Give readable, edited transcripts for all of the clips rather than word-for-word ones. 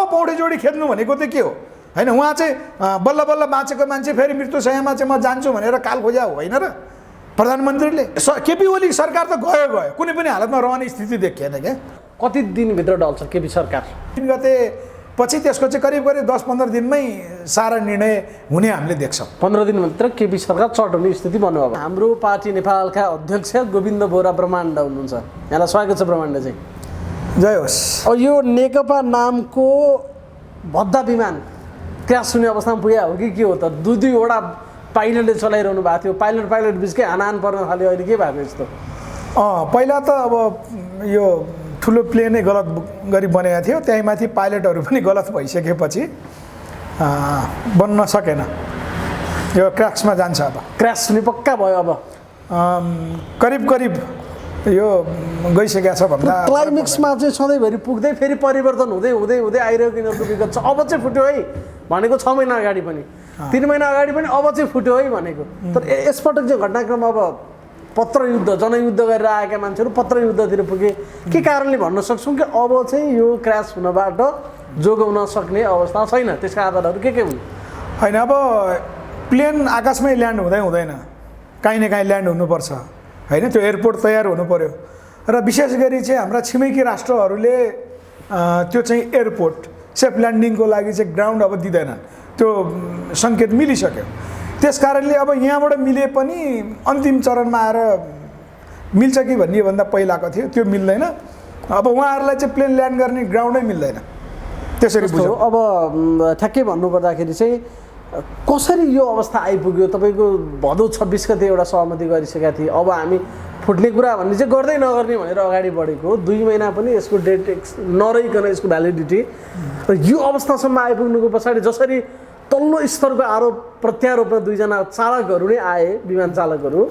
अब पौडी जोडी खेल्नु भनेको त के हो हैन उहाँ चाहिँ बल्ल बल्ल बाँचेको मान्छे फेरि मृत्युशय्यामा चाहिँ म जान्छु भनेर काल खोज्या हो होइन र प्रधानमन्त्रीले केपी ओली सरकार त गयो कुनै पनि हालतमा रहने स्थिति देखिएन क्या कति दिनभित्र डल्छ केपी सरकार 3 गते पछि त्यसको चाहिँ करिब 10-15 दिनमै सारा निर्णय हुने हामीले देख्छौँ 15 दिनभित्र केपी सरकार चट हुने स्थिति बन्यो अब हाम्रो पार्टी नेपालका अध्यक्ष गोविन्द बोरा ब्रह्माण्ड हुनुहुन्छ यहाँलाई स्वागत छ ब्रह्माण्डजी जय होस् अब यो नेकपा नामको भद्दा विमान क्रास हुने अवस्थामा पुग्यो हो कि के हो त दुईवटा पाइलटले चलाइरहनु भएको थियो पाइलट बिचकै हानाहान पर्न थाल्यो अहिले के भएको यस्तो पहिला त अब यो ठुलो प्लेनै गलत गरी बनेको थियो त्यही माथि पाइलटहरू पनि गलत भइसकेपछि बन्न सकेन यो क्र्याक्समा जान्छ अब क्रास हुने पक्का भयो अब करिब यो गइसकेको छ भन्दा क्लाइमेक्समा चाहिँ सधैँभरि पुग्दै फेरि परिवर्तन हुँदै हुँदै हुँदै आइरहेको किन विगत छ अब चाहिँ फुट्यो है भनेको 6 महिना अगाडि पनि 3 महिना अगाडि पनि अब चाहिँ फुट्यो है भनेको तर यसपटक चाहिँ घटनाक्रम अब पत्रयुद्ध जनयुद्ध गरेर आएका मान्छेहरू पत्रयुद्धतिर पुगे के कारणले भन्न सक्छौँ कि अब चाहिँ यो क्रास हुनबाट जोगाउन सक्ने अवस्था छैन त्यसका आधारहरू के हुन् होइन अब प्लेन आकाशमै ल्यान्ड हुँदैन काहीँ न काहीँ ल्यान्ड हुनुपर्छ होइन त्यो एयरपोर्ट तयार हुनु पर्यो र विशेष गरी चाहिँ हाम्रा छिमेकी राष्ट्रहरूले त्यो चाहिँ एयरपोर्ट सेफ ल्यान्डिङको लागि चाहिँ ग्राउन्ड अब दिँदैनन् त्यो सङ्केत मिलिसक्यो त्यस कारणले अब यहाँबाट मिले पनि अन्तिम चरणमा आएर मिल्छ कि भन्ने भन्दा पहिलाको थियो त्यो मिल्दैन अब उहाँहरूलाई चाहिँ प्लेन ल्यान्ड गर्ने ग्राउन्डै मिल्दैन त्यसरी बुझ्यो अब ठ्याक्कै भन्नुपर्दाखेरि चाहिँ कसरी यो अवस्था आइपुग्यो तपाईँको भदौ 26 गते एउटा सहमति गरिसकेका थिए अब हामी फुट्ने कुरा भन्ने चाहिँ गर्दै नगर्ने भनेर अगाडि बढेको 2 महिना पनि यसको डेट नरहिकन यसको भ्यालिडिटी र यो अवस्थासम्म आइपुग्नुको पछाडि जसरी तल्लो स्तरको आरोप प्रत्यारोपमा 2 जना चालकहरू नै आए विमान चालकहरू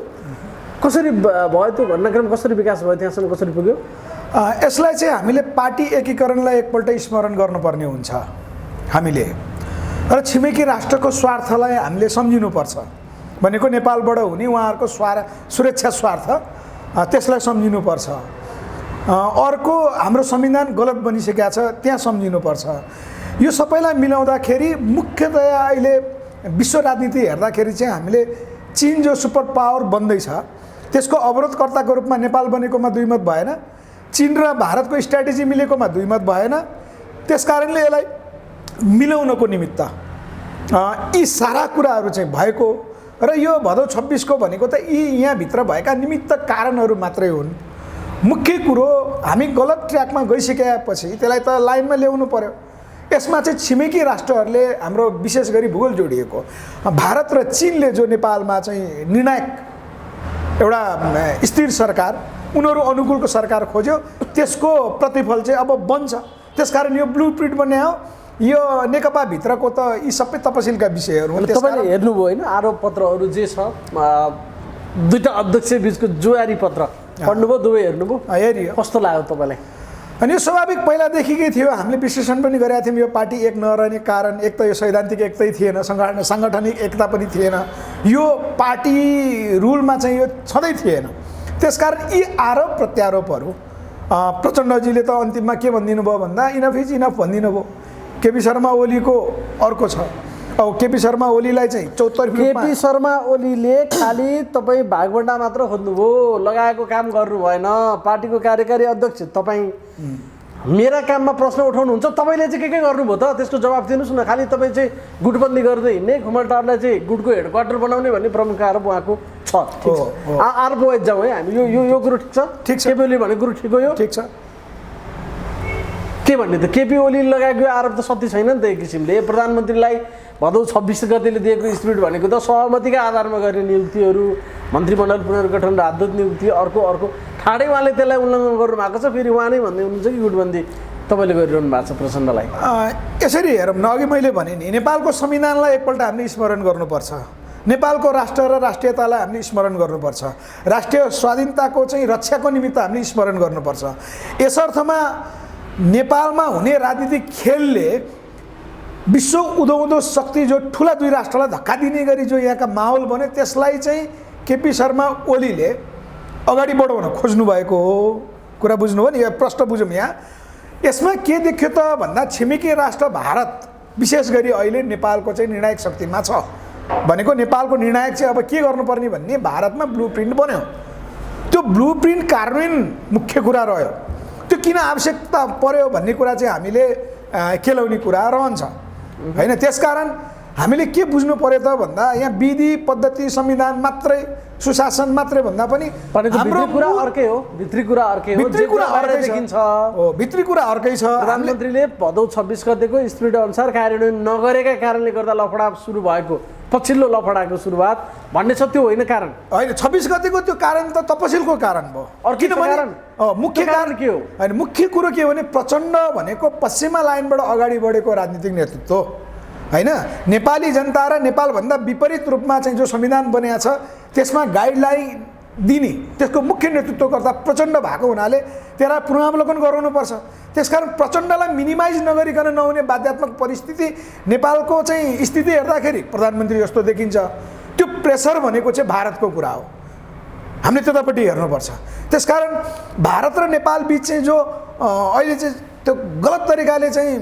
कसरी भयो त्यो घटनाक्रम कसरी विकास भयो त्यहाँसम्म कसरी पुग्यो यसलाई चाहिँ हामीले पार्टी एकीकरणलाई एकपल्ट स्मरण गर्नुपर्ने हुन्छ हामीले र छिमेकी राष्ट्रको स्वार्थलाई हामीले सम्झिनुपर्छ भनेको नेपालबाट हुने उहाँहरूको सुरक्षा स्वार्थ त्यसलाई सम्झिनुपर्छ अर्को हाम्रो संविधान गलत बनिसकेको छ त्यहाँ सम्झिनुपर्छ यो सबैलाई मिलाउँदाखेरि मुख्यतया अहिले विश्व राजनीति हेर्दाखेरि चाहिँ हामीले चीन जो सुपर पावर बन्दैछ त्यसको अवरोधकर्ताको रूपमा नेपाल बनेकोमा दुई मत भएन चीन र भारतको स्ट्र्याटेजी मिलेकोमा दुई मत भएन त्यसकारणले यसलाई मिलाउनको निमित्त यी सारा कुराहरू चाहिँ भएको र यो भदौ 26 को भनेको त यी यहाँभित्र भएका निमित्त कारणहरू मात्रै हुन् मुख्य कुरो हामी गलत ट्र्याकमा गइसकेपछि त्यसलाई त लाइनमा ल्याउनु पर्यो यसमा चाहिँ छिमेकी राष्ट्रहरूले हाम्रो विशेष गरी भूगोल जोडिएको भारत र चीनले जो नेपालमा चाहिँ निर्णायक एउटा स्थिर सरकार उनीहरू अनुकूलको सरकार खोज्यो त्यसको प्रतिफल चाहिँ अब बन्छ त्यसकारण यो ब्लुप्रिन्ट बनायो यो नेकपा भित्रको त यी सबै तपसिलका विषयहरू हुन् तपाईले हेर्नुभयो हैन आरोप पत्रहरू जे छ दुईटा अध्यक्ष बीचको जुवारी पत्र पढ्नुभयो दुवै हेर्नुभयो हेरियो कस्तो लाग्यो तपाईलाई अनि यो स्वाभाविक पहिलादेखिकै थियो हामीले विश्लेषण पनि गरेका थियौँ यो पार्टी एक नरहने कारण एक त यो सैद्धान्तिक एकतै थिएन साङ्गठनिक एकता पनि थिएन यो पार्टी रुलमा चाहिँ यो छँदै थिएन त्यसकारण यी आरोप प्रत्यारोपहरू प्रचण्डजीले त अन्तिममा के भनिदिनु भयो भन्दा इनफ इज इनफ भनिदिनु भयो केपी शर्मा ओलीको अर्को छ अब केपी शर्मा ओलीलाई चाहिँ चौतर्फी केपी शर्मा ओलीले खाली तपाईँ भागबण्डा मात्र खोज्नुभयो लगाएको काम गर्नु भएन पार्टीको कार्यकारी अध्यक्ष तपाईँ मेरा काममा प्रश्न उठाउनुहुन्छ तपाईँले चाहिँ के गर्नुभयो त त्यसको जवाब दिनुहोस् न खालि तपाईँ चाहिँ गुटबन्दी गर्दै हिँड्ने खुमलटारलाई चाहिँ गुटको हेडक्वार्टर बनाउने भन्ने प्रमुख आरोप उहाँको छ आरोप वाइज जाउँ है हामी यो कुरो ठिक छ केपी ओली भनेको कुरो ठिक हो यो ठिक छ के भन्ने त केपी ओली लगाएको आरोप त सत्य छैन नि त एक किसिमले प्रधानमन्त्रीलाई भदौ 26 गतेले दिएको स्पिरिट भनेको त सहमतिका आधारमा गर्ने नियुक्तिहरू मन्त्रीमण्डल पुनर्गठन राजदूत नियुक्ति अर्को ठाडै उहाँले त्यसलाई उल्लङ्घन गर्नुभएको छ फेरि उहाँ नै भन्दै हुनुहुन्छ कि गुटबन्दी तपाईँले गरिरहनु भएको छ प्रचण्डलाई यसरी हेरौँ न अघि मैले भने नि नेपालको संविधानलाई एकपल्ट हामीले स्मरण गर्नुपर्छ नेपालको राष्ट्र र राष्ट्रियतालाई हामीले स्मरण गर्नुपर्छ राष्ट्रिय स्वाधीनताको चाहिँ रक्षाको निमित्त हामीले स्मरण गर्नुपर्छ यसर्थमा नेपालमा हुने राजनीतिक खेलले विश्व उदौँदो शक्ति जो ठुला दुई राष्ट्रलाई धक्का दिने गरी जो यहाँका माहौल बन्यो त्यसलाई चाहिँ केपी शर्मा ओलीले अगाडि बढाउन खोज्नु भएको हो कुरा बुझ्नुभयो नि यो प्रश्न बुझौँ यहाँ यसमा के देखियो त भन्दा छिमेकी राष्ट्र भारत विशेष गरी अहिले नेपालको चाहिँ निर्णायक शक्तिमा छ भनेको नेपालको निर्णायक चाहिँ अब के गर्नुपर्ने भन्ने भारतमा ब्लुप्रिन्ट बन्यो। त्यो ब्लुप्रिन्ट कार्यान्वयन मुख्य कुरा रह्यो। त्यो किन आवश्यकता पर्यो भन्ने कुरा चाहिँ हामीले केलाउने कुरा रहन्छ हैन। त्यसकारण हामीले के बुझ्नु पर्यो त भन्दा यहाँ विधि पद्धति संविधान मात्रै सुशासन मात्रै भन्दा पनि हाम्रो कुरा अर्कै हो, भित्री कुरा अर्कै हो, भित्री कुरा अर्कै देखिन्छ हो, भित्री कुरा अर्कै छ। प्रधानमन्त्रीले भदौ 26 गतेको स्पिरिट अनुसार कार्यान्वयन नगरेका कारणले गर्दा लफडा सुरु भएको, पछिल्लो लफडाको सुरुवात भन्ने छ, त्यो होइन कारण होइन। 26 गतेको त्यो कारण त तपसिलको कारण भयो। किनभने मुख्य कारण के हो होइन, मुख्य कुरो के हो भने प्रचण्ड भनेको पश्चिमा लाइनबाट अगाडि बढेको राजनीतिक नेतृत्व होइन। नेपाली जनता र नेपालभन्दा विपरीत रूपमा चाहिँ जो संविधान बनेको छ त्यसमा गाइडलाइन दिने त्यसको मुख्य नेतृत्वकर्ता प्रचण्ड भएको हुनाले त्यसलाई पुनरावलोकन गराउनुपर्छ। त्यसकारण प्रचण्डलाई मिनिमाइज नगरिकन नहुने बाध्यात्मक परिस्थिति नेपालको चाहिँ स्थिति हेर्दाखेरि प्रधानमन्त्री जस्तो देखिन्छ। त्यो प्रेसर भनेको चाहिँ भारतको कुरा हो, हामीले त्यतापट्टि हेर्नुपर्छ। त्यसकारण भारत र नेपाल बिच चाहिँ जो अहिले चाहिँ त्यो गलत तरिकाले चाहिँ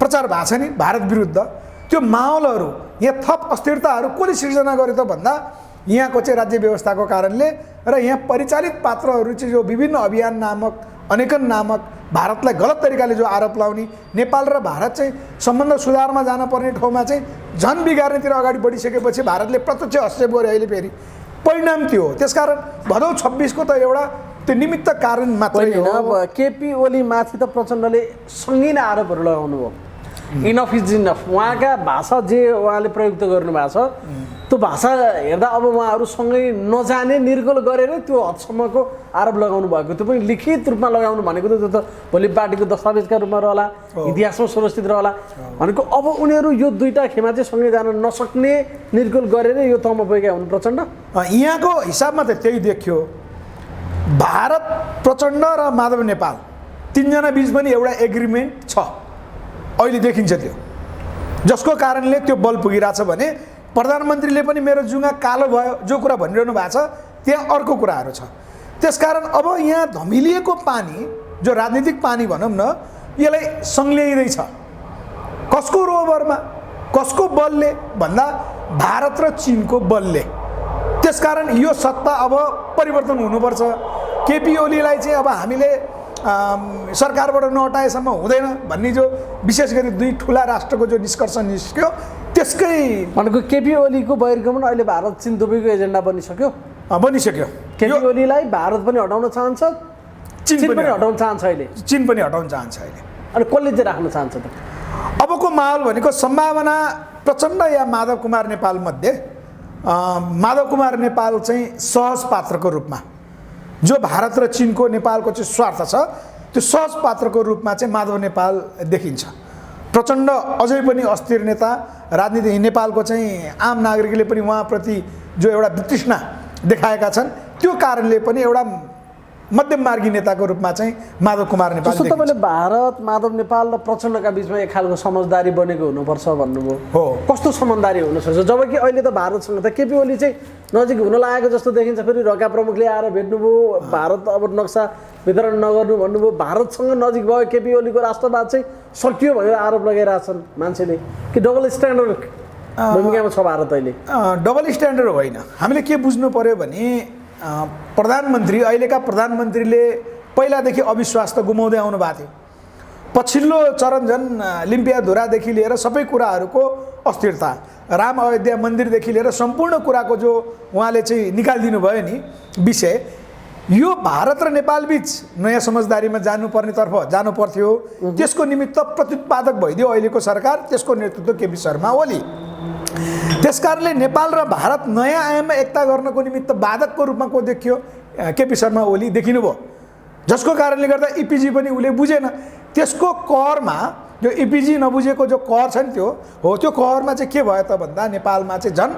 प्रचार भएको छ नि भारत विरुद्ध, त्यो माहौलहरू यहाँ थप अस्थिरताहरू कसले सिर्जना गर्यो त भन्दा यहाँको चाहिँ राज्य व्यवस्थाको कारणले र यहाँ परिचालित पात्रहरू चाहिँ जो विभिन्न अभियान नामक अनेकन नामक भारतलाई गलत तरिकाले जो आरोप लाउने, नेपाल र भारत चाहिँ सम्बन्ध सुधारमा जानुपर्ने ठाउँमा चाहिँ झन बिगार्नेतिर अगाडि बढिसकेपछि भारतले प्रत्यक्ष हस्तक्षेप गर्यो। अहिले फेरि परिणाम त्यो हो। त्यसकारण भदौ 26 को त एउटा त्यो निमित्त कारण मात्रै हो। केपी ओली माथि त प्रचण्डले सङ्गीन आरोपहरू लगाउनु भयो। इनफ इज इनफ, उहाँका भाषा जे उहाँले प्रयुक्त गर्नुभएको छ त्यो भाषा हेर्दा अब उहाँहरू सँगै नजाने निर्गोल गरेर त्यो हदसम्मको आरोप लगाउनु भएको, त्यो पनि लिखित रूपमा लगाउनु भनेको त त्यो त भोलि पार्टीको दस्तावेजका रूपमा रहला, इतिहासमा सुरक्षित रहला भनेको। अब उनीहरू यो दुईटा खेमा चाहिँ सँगै जान नसक्ने निर्गोल गरेर यो तहमा पुगेका हुनु प्रचण्ड। यहाँको हिसाबमा त त्यही देखियो। भारत प्रचण्ड र माधव नेपाल तीनजना बिच पनि एउटा एग्रिमेन्ट छ अहिले देखिन्छ त्यो, जसको कारणले त्यो बल पुगिरहेछ भने प्रधानमन्त्रीले पनि मेरो जुङ्गा कालो भयो जो कुरा भनिरहनु भएको छ त्यहाँ अर्को कुराहरू छ। त्यसकारण अब यहाँ धमिलिएको पानी जो राजनीतिक पानी भनौँ न यसलाई सङ्ल्याइँदैछ। कसको रोबरमा कसको बलले भन्दा भारत र चिनको बलले। त्यसकारण यो सत्ता अब परिवर्तन हुनुपर्छ। केपी ओलीलाई चाहिँ अब हामीले सरकारबाट नहटाएसम्म हुँदैन भन्ने जो विशेष गरी दुई ठुला राष्ट्रको जो निष्कर्ष निस्क्यो त्यसकै भनेको केपी ओलीको बहिर्गमन अहिले भारत चीन दुवैको एजेन्डा बनिसक्यो। केपी ओलीलाई भारत पनि हटाउन चाहन्छ, चीन पनि हटाउन चाहन्छ अहिले, चीन पनि हटाउन चाहन्छ अहिले। अनि कसले चाहिँ राख्न चाहन्छ त? अबको माहौल भनेको सम्भावना प्रचण्ड या माधव कुमार नेपाल मध्ये माधव कुमार नेपाल चाहिँ सहज पात्रको रूपमा जो भारत र चीनको नेपालको चाहिँ स्वार्थ छ त्यो सहज पात्रको रूपमा चाहिँ माधव नेपाल देखिन्छ। प्रचण्ड अझै पनि अस्थिर नेता, राजनीति नेपालको चाहिँ आम नागरिकले पनि उहाँप्रति जो एउटा वितृष्णा देखाएका छन् त्यो कारणले पनि एउटा मध्यममार्गी नेताको रूपमा चाहिँ माधव कुमार नेपाल देखिन्छ। तपाईँले भारत माधव नेपाल र प्रचण्डका बिचमा एक खालको समझदारी बनेको हुनुपर्छ भन्नुभयो हो। कस्तो समझदारी हुन सक्छ जबकि अहिले त भारतसँग त केपी ओली चाहिँ नजिक हुन लागेको जस्तो देखिन्छ। फेरि रका प्रमुखले आएर भेट्नुभयो, भारत अब नक्सा वितरण नगर्नु भन्नुभयो, भारतसँग नजिक भयो, केपी ओलीको राष्ट्रवाद चाहिँ सकियो भनेर आरोप लगाइरहेछन् मान्छेले कि डबल स्ट्यान्डर्ड भूमिकामा छ भारत अहिले। डबल स्ट्यान्डर्ड होइन, हामीले के बुझ्नु पर्यो भने प्रधानमन्त्री अहिलेका प्रधानमन्त्रीले पहिलादेखि अविश्वास त गुमाउँदै आउनु भएको थियो। पछिल्लो चरण झन् लिम्पियाधुरादेखि लिएर सबै कुराहरूको अस्थिरता, राम अयोध्या मन्दिरदेखि लिएर सम्पूर्ण कुराको जो उहाँले चाहिँ निकालिदिनु भयो नि विषय, यो भारत र नेपाल बिच नयाँ समझदारीमा जानुपर्नेतर्फ जानु पर्थ्यो। त्यसको निमित्त प्रत्युत्पादक भइदियो अहिलेको सरकार, त्यसको नेतृत्व केपी शर्मा ओली। त्यसकारणले नेपाल र भारत नयाँ आयाममा एकता गर्नको निमित्त बाधकको रूपमा को देखियो? केपी शर्मा ओली देखिनुभयो, जसको कारणले गर्दा इपिजी पनि उसले बुझेन। त्यसको कहरमा जो इपिजी नबुझेको जो कहर छ नि त्यो हो, त्यो कहरमा चाहिँ के भयो त भन्दा नेपालमा चाहिँ झन्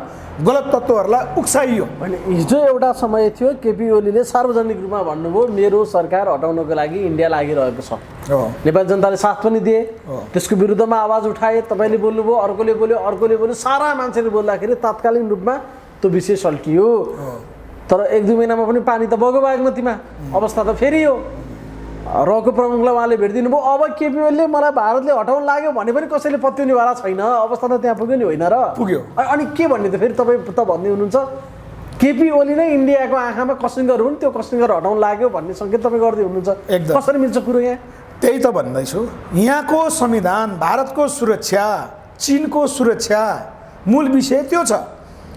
गलत तत्त्वहरूलाई उक्साइयो। भने हिजो एउटा समय थियो केपी ओलीले सार्वजनिक रूपमा भन्नुभयो मेरो सरकार हटाउनको लागि इन्डिया लागिरहेको छ, नेपाली जनताले साथ पनि दिए, त्यसको विरुद्धमा आवाज उठाए, तपाईँले बोल्नुभयो, अर्कोले बोल्यो, अर्कोले बोल्यो, सारा मान्छेले बोल्दाखेरि तात्कालिक रूपमा त्यो विषय सल्कियो। तर 1-2 महिनामा पनि पानी त बग्यो बागमतीमा, अवस्था त फेरि हो। रको प्रमुखलाई उहाँले भेटिदिनु भयो। अब केपी ओलीले मलाई भारतले हटाउन लाग्यो भने पनि कसैले पत्याउनेवाला छैन, अवस्था त त्यहाँ पुग्यो नि होइन र? पुग्यो। अनि के भन्ने त फेरि तपाईँ त भन्दै हुनुहुन्छ केपी ओली नै इन्डियाको आँखामा कसिङ्गर हुन्, त्यो कसिङ्गर हटाउन लाग्यो भन्ने सङ्केत तपाईँ गर्दै हुनुहुन्छ। एकदम। कसरी मिल्छ कुरो यहाँ? त्यही त भन्दैछु, यहाँको संविधान, भारतको सुरक्षा, चीनको सुरक्षा मूल विषय त्यो छ।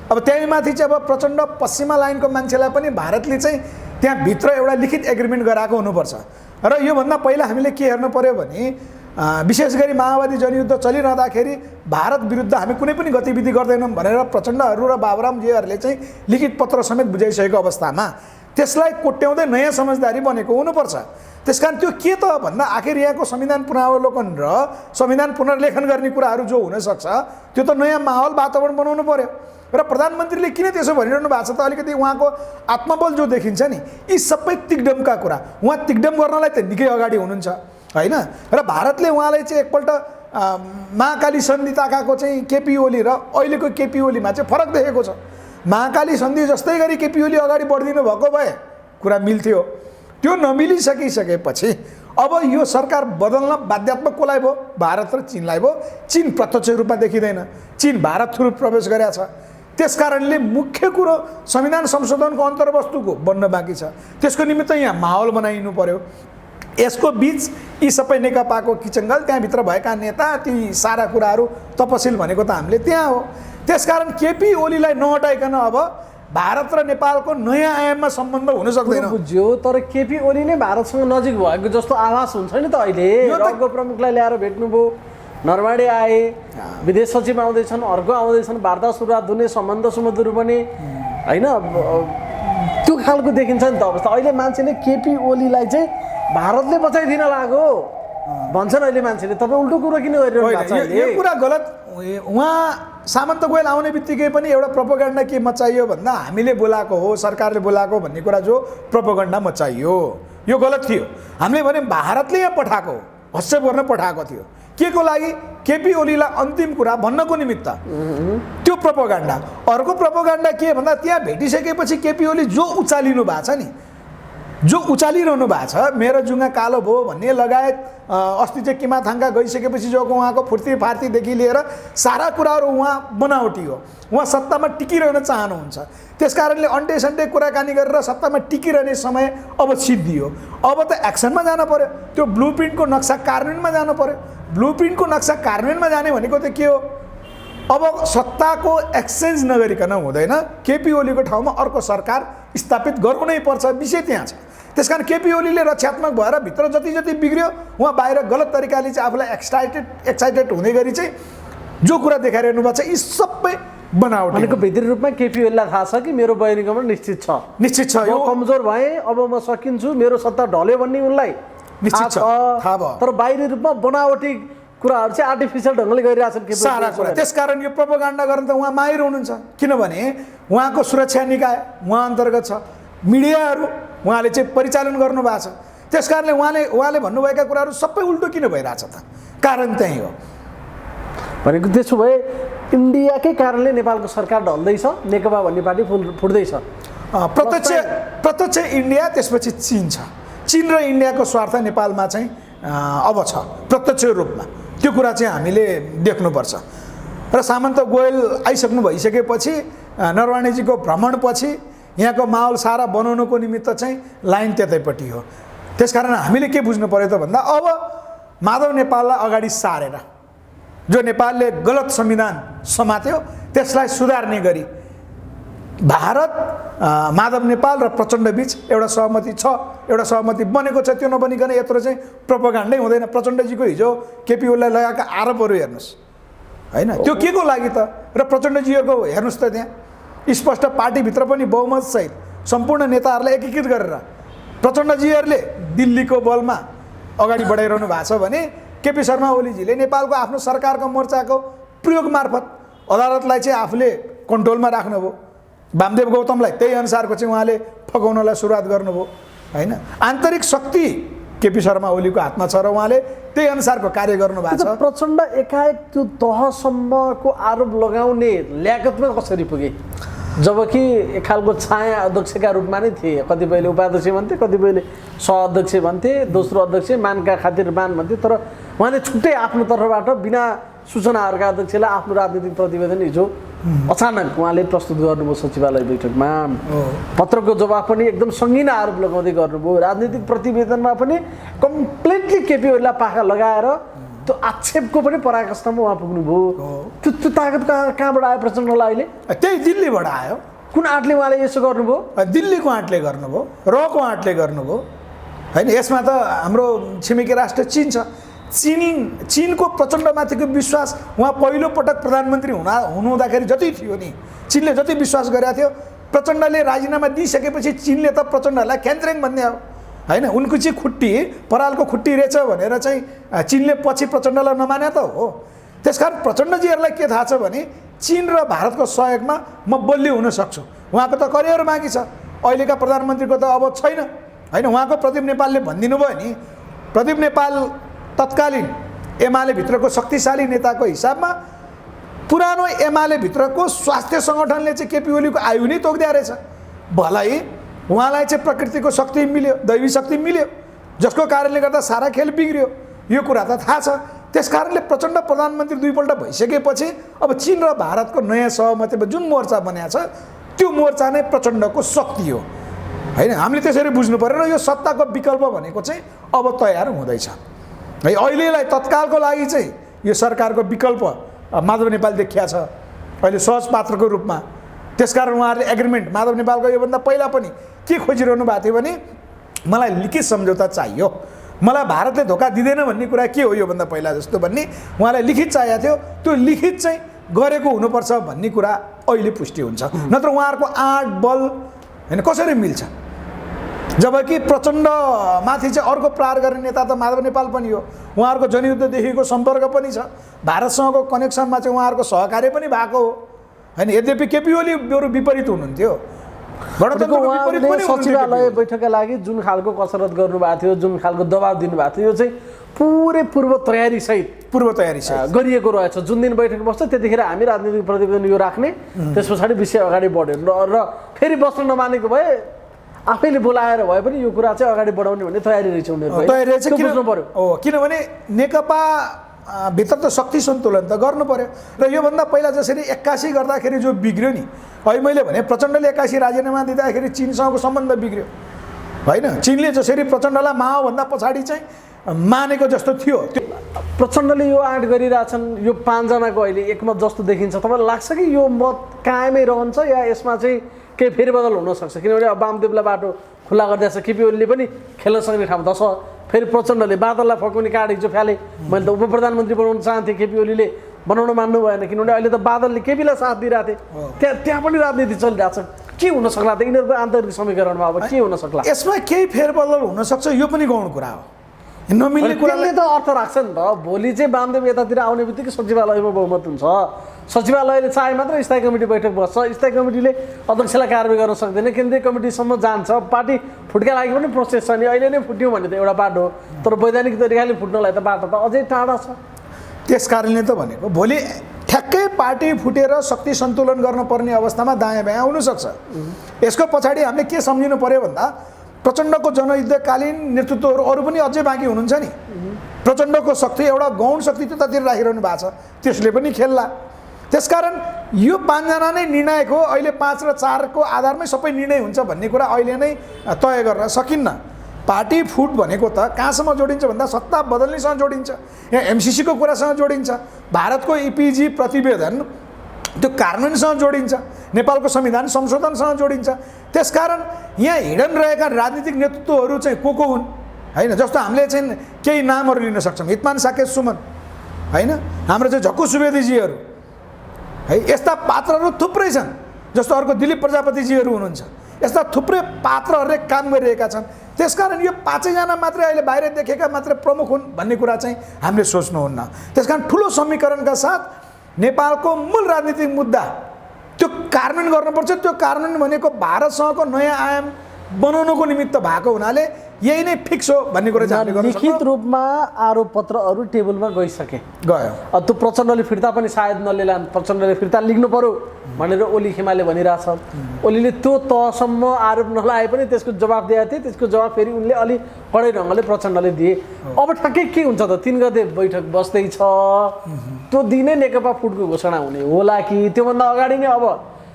अब त्यही माथि चाहिँ अब प्रचण्ड पश्चिमा लाइनको मान्छेलाई पनि भारतले चाहिँ त्यहाँभित्र एउटा लिखित एग्रिमेन्ट गराएको हुनुपर्छ। र योभन्दा पहिला हामीले के हेर्नु पर्यो भने विशेष गरी माओवादी जनयुद्ध चलिरहँदाखेरि भारत विरुद्ध हामी कुनै पनि गतिविधि गर्दैनौँ भनेर प्रचण्डहरू र बाबुरामजीहरूले चाहिँ लिखित पत्र समेत बुझाइसकेको अवस्थामा त्यसलाई कोट्याउँदै नयाँ समझदारी बनेको हुनुपर्छ। त्यसकारण त्यो के त भन्दा आखिर यहाँको संविधान पुनरावलोकन र संविधान पुनर्लेखन गर्ने कुराहरू जो हुनसक्छ त्यो त नयाँ माहौल वातावरण बनाउनु पर्यो। र प्रधानमन्त्रीले किन त्यसो भनिरहनु भएको छ त? अलिकति उहाँको आत्मबल जो देखिन्छ नि, यी सबै तिग्डमका कुरा, उहाँ तिग्डम गर्नलाई त निकै अगाडि हुनुहुन्छ होइन। र भारतले उहाँलाई चाहिँ एकपल्ट महाकाली सन्धि ताकाको चाहिँ केपी ओली र अहिलेको केपी ओलीमा चाहिँ फरक देखेको छ। महाकाली सन्धि जस्तै गरी केपी ओली अगाडि बढिदिनु भएको भए कुरा मिल्थ्यो। त्यो नमिलिसकिसकेपछि अब यो सरकार बदल्न बाध्यात्मक कसलाई भयो? भारत र चीनलाई भयो। चीन प्रत्यक्ष रूपमा देखिँदैन, चीन भारत थ्रु प्रवेश गरेको छ। त्यस कारणले मुख्य कुरो संविधान संशोधनको अन्तर्वस्तुको बन्न बाँकी छ। त्यसको निमित्त यहाँ माहौल बनाइनु पर्यो। यसको बीच यी सबै नेकपाको किचङ्गल, त्यहाँभित्र भएका नेता, ती सारा कुराहरू तपसिल भनेको त हामीले त्यहाँ हो। त्यसकारण केपी ओलीलाई नहटाइकन अब भारत र नेपालको नयाँ आयाममा सम्बन्ध हुन सक्दैन। बुझ्यो, तर केपी ओली नै भारतसँग नजिक भएको जस्तो आभास हुन्छ नि त अहिले। रको प्रमुखलाई ल्याएर भेट्नुभयो, नरवाडे आए, विदेश सचिव आउँदैछन्, अर्को आउँदैछन्, वार्ता सुरुवात हुने, सम्बन्ध सुमधुर बने होइन, त्यो खालको देखिन्छ नि त अवस्था। अहिले मान्छेले केपी ओलीलाई चाहिँ भारतले बचाइदिन लाग्यो भन्छन् अहिले मान्छेले। तपाईँ उल्टो कुरो किन गरिरहनु भएको छ? यो कुरा गलत। उहाँ सामन्त गोयल आउने बित्तिकै पनि एउटा प्रोपोगन्डा के मचाइयो भन्दा हामीले बोलाएको हो, सरकारले बोलाएको भन्ने कुरा जो प्रोपोगन्डा मचाइयो यो गलत थियो। हामीले भने भारतले यहाँ पठाएको, हस्तक्षेप गर्न पठाएको थियो। के को लागि? केपी ओलीलाई अन्तिम कुरा भन्नको निमित्त त्यो प्रोपोगन्डा। अर्को प्रोपोगन्डा के भन्दा त्यहाँ भेटिसकेपछि केपी ओली जो उचालिनु भएको छ नि, जो उचालिरहनु भएको छ, मेरो जुङ्गा कालो भयो भन्ने लगायत अस्ति चाहिँ किमाथाङका गइसकेपछि जो उहाँको फुर्ती फार्तीदेखि लिएर सारा कुराहरू उहाँ बनावटी हो। उहाँ सत्तामा टिकिरहन चाहनुहुन्छ। त्यस कारणले अन्टे सन्टे कुराकानी गरेर सत्तामा टिकिरहने समय अब सिद्धियो। अब त एक्सनमा जानु पर्यो, त्यो ब्लुप्रिन्टको नक्सा कार्यान्वयनमा जानु पर्यो। ब्लुप्रिन्टको नक्सा कार्यान्वयनमा जाने भनेको त के हो? अब सत्ताको एक्सचेन्ज नगरिकन हुँदैन। केपी ओलीको ठाउँमा अर्को सरकार स्थापित गर्नु नै पर्छ, विषय त्यहाँ छ। त्यसकारण केपी ओलीले रक्षात्मक भएर भित्र जति जति बिग्रियो, उहाँ बाहिर गलत तरिकाले चाहिँ आफूलाई एक्साइटेड हुने गरी चाहिँ जो कुरा देखाइरहनु भएको छ यी सबै बनावटी। भनेको भित्री रूपमा केपी ओलीलाई थाहा छ कि मेरो बहिनीकोमा निश्चित छ, निश्चित छ। यो कमजोर भए अब म सकिन्छु, मेरो सत्ता ढल्यो भन्ने उनलाई निश्चित छ, थाहा भयो। तर बाहिरी रूपमा बनावटी कुराहरू चाहिँ आर्टिफिसियल ढङ्गले गरिरहेछन् केपी सारा कुरा। त्यसकारण यो प्रोपोगन्डा गर्न त उहाँ माहिर हुनुहुन्छ, किनभने उहाँको सुरक्षा निकाय उहाँ अन्तर्गत छ, मिडियाहरू उहाँले चाहिँ परिचालन गर्नु भएको छ। त्यस कारणले उहाँले भन्नुभएका कुराहरू सबै उल्टो किन भइरहेछ त? कारण त्यही हो। भनेको त्यसो भए इन्डियाकै कारणले नेपालको सरकार ढल्दैछ, नेकपा भन्ने पार्टी फुट्दैछ। प्रत्यक्ष इन्डिया, त्यसपछि चीन छ। चीन र इन्डियाको स्वार्थ नेपालमा चाहिँ अब छ प्रत्यक्ष रूपमा। त्यो कुरा चाहिँ हामीले देख्नुपर्छ। र सामन्त गोयल आइसक्नु भइसकेपछि, नरवाणेजीको भ्रमणपछि यहाँको माहौल सारा बनाउनुको निमित्त चाहिँ लाइन त्यतैपट्टि हो। त्यसकारण हामीले के बुझ्नु पर्यो त भन्दा अब माधव नेपाललाई अगाडि सारेर जो नेपालले गलत संविधान समात्यो त्यसलाई सुधार्ने गरी भारत, माधव नेपाल र प्रचण्ड बीच एउटा सहमति छ, एउटा सहमति बनेको छ। त्यो नबनिकन यत्रो चाहिँ प्रोपोगन्डै हुँदैन। प्रचण्डजीको हिजो केपी ओलीलाई लगाएका आरोपहरू हेर्नुहोस् होइन, त्यो के को लागि त? र प्रचण्डजीहरूको हेर्नुहोस् त त्यहाँ स्पष्ट पार्टीभित्र पनि बहुमतसहित सम्पूर्ण नेताहरूलाई एकीकृत गरेर प्रचण्डजीहरूले दिल्लीको बलमा अगाडि बढाइरहनु भएको छ भने केपी शर्मा ओलीजीले नेपालको आफ्नो सरकारको मोर्चाको प्रयोग मार्फत अदालतलाई चाहिँ आफूले कन्ट्रोलमा राख्नुभयो। वामदेव गौतमलाई त्यही अनुसारको चाहिँ उहाँले फकाउनलाई सुरुवात गर्नुभयो होइन। आन्तरिक शक्ति केपी शर्मा ओलीको हातमा छ र उहाँले त्यही अनुसारको कार्य गर्नुभएको छ। प्रचण्ड एकाएक त्यो तहसम्मको आरोप लगाउने ल्याकतमा कसरी पुगे? जबकि एक खालको छाया अध्यक्षका रूपमा नै थिए, कतिपयले उपाध्यक्ष भन्थे, कतिपयले सहअध्यक्ष भन्थे, दोस्रो अध्यक्ष मानका खातिर मान भन्थे, तर उहाँले छुट्टै आफ्नो तर्फबाट बिना सूचनाहरूका अध्यक्षलाई आफ्नो राजनीतिक प्रतिवेदन हिजो अचानक उहाँले प्रस्तुत गर्नुभयो सचिवालय बैठकमा। पत्रको जवाफ पनि एकदम सङ्गीन आरोप लगाउँदै गर्नुभयो, राजनीतिक प्रतिवेदनमा पनि कम्प्लिटली केपी ओलीलाई पाखा लगाएर त्यो आक्षेपको पनि पराकाष्ठमा उहाँ पुग्नुभयो। त्यो तागत कहाँबाट आयो प्रचण्डलाई अहिले? त्यही दिल्लीबाट आयो। कुन आँटले उहाँले यसो गर्नुभयो? दिल्लीको आँटले गर्नुभयो, रको आँटले गर्नुभयो होइन। यसमा त हाम्रो छिमेकी राष्ट्र चीन छ। चीनको प्रचण्डमाथिको विश्वास उहाँ पहिलोपटक प्रधानमन्त्री हुनुहुँदाखेरि जति थियो नि, चीनले जति विश्वास गरेको थियो, प्रचण्डले राजीनामा दिइसकेपछि चीनले त प्रचण्डलाई ख्यान्त्रेङ भन्ने हो होइन। उनको चाहिँ खुट्टी परालको खुट्टी रहेछ भनेर चाहिँ चीनले पछि प्रचण्डलाई नमाने त हो। त्यसकारण प्रचण्डजीहरूलाई के थाहा छ भने चीन र भारतको सहयोगमा म बलियो हुन सक्छु। उहाँको त करियर बाँकी छ, अहिलेका प्रधानमन्त्रीको त अब छैन होइन। उहाँको प्रदीप नेपालले भनिदिनु भयो नि, प्रदीप नेपाल तत्कालीन एमाले भित्रको शक्तिशाली नेताको हिसाबमा पुरानो एमाले भित्रको स्वास्थ्य सङ्गठनले चाहिँ केपी ओलीको आयु नै तोक्दिया रहेछ। भलै उहाँलाई चाहिँ प्रकृतिको शक्ति मिल्यो, दैवी शक्ति मिल्यो, जसको कारणले गर्दा सारा खेल बिग्रियो, यो कुरा त थाहा छ। त्यस कारणले प्रचण्ड प्रधानमन्त्री दुईपल्ट भइसकेपछि अब चीन र भारतको नयाँ सहमतिमा जुन मोर्चा बनाएको छ त्यो मोर्चा नै प्रचण्डको शक्ति हो होइन। हामीले त्यसरी बुझ्नु पर्यो र यो सत्ताको विकल्प भनेको चाहिँ अब तयार हुँदैछ है। अहिलेलाई तत्कालको लागि चाहिँ यो सरकारको विकल्प माधव नेपाल देखिया छ अहिले सहज पात्रको रूपमा। त्यसकारण उहाँहरूले एग्रिमेन्ट माधव नेपालको योभन्दा पहिला पनि के खोजिरहनु भएको थियो भने मलाई लिखित सम्झौता चाहियो, मलाई भारतले धोका दिँदैन भन्ने कुरा के हो योभन्दा पहिला जस्तो भन्ने उहाँलाई लिखित चाहिएको थियो। त्यो लिखित चाहिँ गरेको हुनुपर्छ भन्ने कुरा अहिले पुष्टि हुन्छ, नत्र उहाँहरूको आँट बल होइन कसरी मिल्छ। जबकि प्रचण्डमाथि चाहिँ अर्को प्रहार गर्ने नेता त माधव नेपाल पनि हो, उहाँहरूको जनयुद्धदेखिको सम्पर्क पनि छ, भारतसँगको कनेक्सनमा चाहिँ उहाँहरूको सहकार्य पनि भएको हो होइन। यद्यपि केपी ओली बरु विपरीत हुनुहुन्थ्यो, सचिवालय बैठकका लागि जुन खालको कसरत गर्नुभएको थियो, जुन खालको दबाब दिनुभएको थियो, यो चाहिँ पुरै पूर्व तयारी सहित गरिएको रहेछ। जुन दिन बैठक बस्छ त्यतिखेर हामी राजनीतिक प्रतिवेदन यो राख्ने, त्यस पछाडि विषय अगाडि बढ्यो र फेरि बस्न नमानेको भए आफैले बोलाएर भए पनि यो कुरा चाहिँ अगाडि बढाउने भन्ने तयारी रहेछ उनीहरूको। तयारी रहेछ, बुझ्नु पर्यो हो। किनभने नेकपा भित्र त शक्ति सन्तुलन त गर्नु पर्यो र योभन्दा पहिला जसरी 81 गर्दाखेरि जो बिग्रियो नि, अहिले मैले भने प्रचण्डले 81 राजीनामा दिँदाखेरि चीनसँगको सम्बन्ध बिग्रियो होइन। चीनले जसरी प्रचण्डलाई माओभन्दा पछाडि चाहिँ मानेको जस्तो थियो, त्यो प्रचण्डले यो आँट गरिरहेछन्। यो 5 जनाको अहिले एकमत जस्तो देखिन्छ। तपाईँलाई लाग्छ कि यो मत कायमै रहन्छ या यसमा चाहिँ केही फेरबदल हुनसक्छ? किनभने अब वामदेवलाई बाटो खुल्ला गरिदिएछ, केपी ओलीले पनि खेल्न सक्ने ठाउँ त छ। फेरि प्रचण्डले बादललाई फकाउने काँड हिजो फ्याले, मैले त उप प्रधानमन्त्री बनाउन चाहन्थेँ, केपी ओलीले बनाउन मान्नु भएन किनभने अहिले त बादलले केपीलाई साथ दिइरहेको थिए। त्यहाँ पनि राजनीति चलिरहेछ। के हुन सक्ला त यिनीहरूको आन्तरिक समीकरणमा? अब के हुन सक्ला? यसमा केही फेरबदल हुनसक्छ, यो पनि गौण कुरा हो। नमिल्ने कुराले त अर्थ राख्छ नि त। भोलि चाहिँ वामदेव यतातिर आउने बित्तिकै सचिवालयमा बहुमत हुन्छ, सचिवालयले चाहे मात्र स्थायी कमिटी बैठक बस्छ, स्थायी कमिटीले अध्यक्षलाई कारवाही गर्न सक्दैन, केन्द्रीय कमिटीसम्म जान्छ। पार्टी फुट्का लागि पनि प्रोसेस छ नि, अहिले नै फुट्यो भने त एउटा बाटो, तर वैधानिक तरिकाले फुट्नलाई त बाटो त अझै टाढा छ। त्यस कारणले त भनेको भोलि ठ्याक्कै पार्टी फुटेर शक्ति सन्तुलन गर्नुपर्ने अवस्थामा दायाँ बायाँ हुनसक्छ। यसको पछाडि हामीले के सम्झिनु पर्यो भन्दा प्रचण्डको जनयुद्धकालीन नेतृत्वहरू अरू पनि अझै बाँकी हुनुहुन्छ नि। प्रचण्डको शक्ति एउटा गौण शक्ति त्यतातिर राखिरहनु भएको छ, त्यसले पनि खेल्ला। त्यसकारण यो 5 जना नै निर्णायक हो। अहिले 5 र 4 को आधारमै सबै निर्णय हुन्छ भन्ने कुरा अहिले नै तय गर्न सकिन्न। पार्टी फुट भनेको त कहाँसम्म जोडिन्छ भन्दा सत्ता बदल्नेसँग जोडिन्छ, यहाँ एमसिसीको कुरासँग जोडिन्छ, भारतको इपिजी प्रतिवेदन त्यो कार्यान्वयनसँग जोडिन्छ, नेपालको संविधान संशोधनसँग जोडिन्छ। त्यसकारण यहाँ हिडन रहेका राजनीतिक नेतृत्वहरू चाहिँ को हुन् होइन। जस्तो हामीले चाहिँ केही नामहरू लिन सक्छौँ, हितमान साकेत सुमन होइन, हाम्रो चाहिँ झक्कु सुवेदीजीहरू है, यस्ता पात्रहरू थुप्रै छन्। जस्तो अर्को दिलीप प्रजापतिजीहरू हुनुहुन्छ, यस्ता थुप्रै पात्रहरूले काम गरिरहेका छन्। त्यसकारण यो 5 जना मात्रै अहिले बाहिर देखेका मात्रै प्रमुख हुन् भन्ने कुरा चाहिँ हामीले सोच्नुहुन्न। त्यसकारण ठुलो समीकरणका साथ नेपालको मूल राजनीतिक मुद्दा त्यो कार्यान्वयन गर्नुपर्छ। त्यो कार्यान्वयन भनेको भारतसँगको नयाँ आयाम बनाउनको निमित्त भएको हुनाले यही नै फिक्स हो भन्ने कुरा चाहिँ हामीले गर्न लिखित सक्छौँ। रूपमा आरोप पत्रहरू टेबलमा गइसके गयो त्यो प्रचण्डले फिर्ता पनि सायद नलिलान्, प्रचण्डले फिर्ता लिनु पर्यो भनेर ओली खेमाले भनिरहेछ। ओलीले त्यो तहसम्म आरोप नलाए पनि त्यसको जवाब दिएको थिए, त्यसको जवाब फेरि उनले अलि कडै ढङ्गले प्रचण्डले दिए। अब ठ्याक्कै के हुन्छ त, 3 गते बैठक बस्दैछ, त्यो दिनै नेकपा फुटको घोषणा हुने होला कि त्योभन्दा अगाडि नै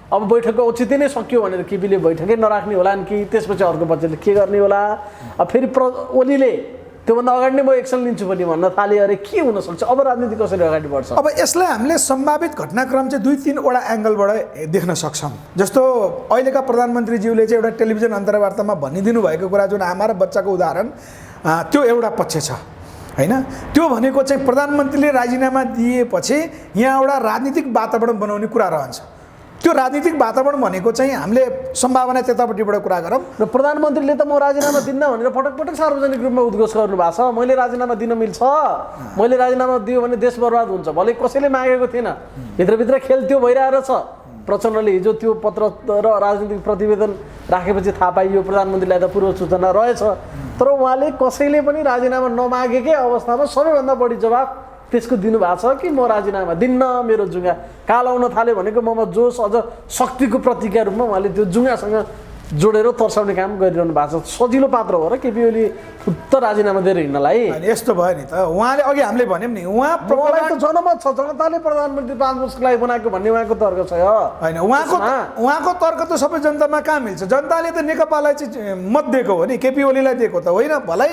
अब बैठकको औचित्य नै सक्यो भनेर केपीले बैठकै नराख्ने होलान् कि त्यसपछि अर्को पक्षले के गर्ने होला। अब फेरि ओलीले त्योभन्दा अगाडि नै म एक्सन लिन्छु पनि भन्न थाले, अरे के हुनसक्छ अब राजनीति कसरी अगाडि बढ्छ? अब यसलाई हामीले सम्भावित घटनाक्रम चाहिँ 2-3वटा एङ्गलबाट देख्न सक्छौँ। जस्तो अहिलेका प्रधानमन्त्रीज्यूले चाहिँ एउटा टेलिभिजन अन्तर्वार्तामा भनिदिनु भएको कुरा जुन आमा र बच्चाको उदाहरण, त्यो एउटा पक्ष छ होइन। त्यो भनेको चाहिँ प्रधानमन्त्रीले राजीनामा दिएपछि यहाँ एउटा राजनीतिक वातावरण बनाउने कुरा रहन्छ। त्यो राजनीतिक वातावरण भनेको चाहिँ हामीले सम्भावना त्यतापट्टिबाट कुरा गरौँ। र प्रधानमन्त्रीले त म राजीनामा दिन्न भनेर पटक पटक सार्वजनिक रूपमा उद्घोष गर्नुभएको छ, मैले राजीनामा दिन मिल्छ, मैले राजीनामा दियो भने देश बर्बाद हुन्छ, भले कसैले मागेको थिएन, भित्रभित्र खेल त्यो भइरहेको छ। प्रचण्डले हिजो त्यो पत्र र राजनीतिक प्रतिवेदन राखेपछि थाहा पाइयो प्रधानमन्त्रीलाई त पूर्व सूचना रहेछ, तर उहाँले कसैले पनि राजीनामा नमागेकै अवस्थामा सबैभन्दा बढी जवाब त्यसको दिनुभएको छ कि म राजीनामा दिन्न, मेरो जुङ्गा कालो आउन थाल्यो भनेको ममा जोस अझ शक्तिको प्रतिज्ञा रूपमा उहाँले त्यो जुङ्गासँग जोडेर तर्साउने काम गरिरहनु भएको छ। सजिलो पात्र हो र केपी ओली फुत्त राजीनामा दिएर हिँड्नलाई? यस्तो भयो नि त, उहाँले अघि हामीले भन्यौँ नि, उहाँ मलाई त जनमत छ, जनताले प्रधानमन्त्री 5 वर्षको लागि बनाएको भन्ने उहाँको तर्क छ। होइन, उहाँको तर्क त सबै जनतामा कहाँ मिल्छ? जनताले त नेकपालाई चाहिँ मत दिएको हो नि, केपी ओलीलाई दिएको त होइन। भलै